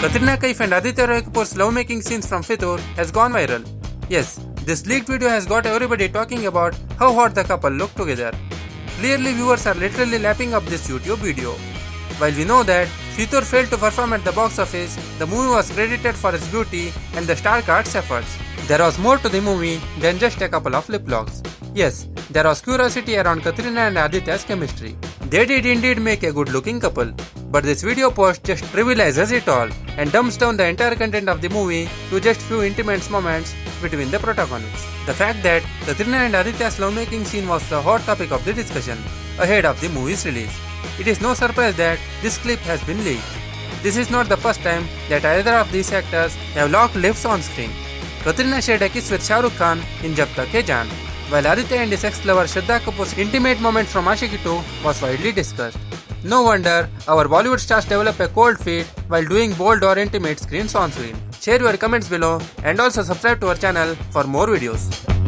Katrina Kaif and Aditya Roy Kapoor's lovemaking scenes from Fitur has gone viral. Yes, this leaked video has got everybody talking about how hot the couple look together. Clearly, viewers are literally lapping up this YouTube video. While we know that Fitur failed to perform at the box office, the movie was credited for its beauty and the star cast's efforts. There was more to the movie than just a couple of lip locks. Yes, there was curiosity around Katrina and Aditya's chemistry. They did indeed make a good looking couple, but this video post just trivializes it all and dumbs down the entire content of the movie to just few intimate moments between the protagonists. The fact that Katrina and Aditya's lovemaking scene was the hot topic of the discussion ahead of the movie's release. It is no surprise that this clip has been leaked. This is not the first time that either of these actors have locked lips on screen. Katrina shared a kiss with Shah Rukh Khan in Jab Tak Hai Jaan, while Aditya and his ex-lover Shraddha Kapoor's intimate moment from Aashiqui 2 was widely discussed. No wonder our Bollywood stars develop a cold feet while doing bold or intimate scenes on screen. Share your comments below and also subscribe to our channel for more videos.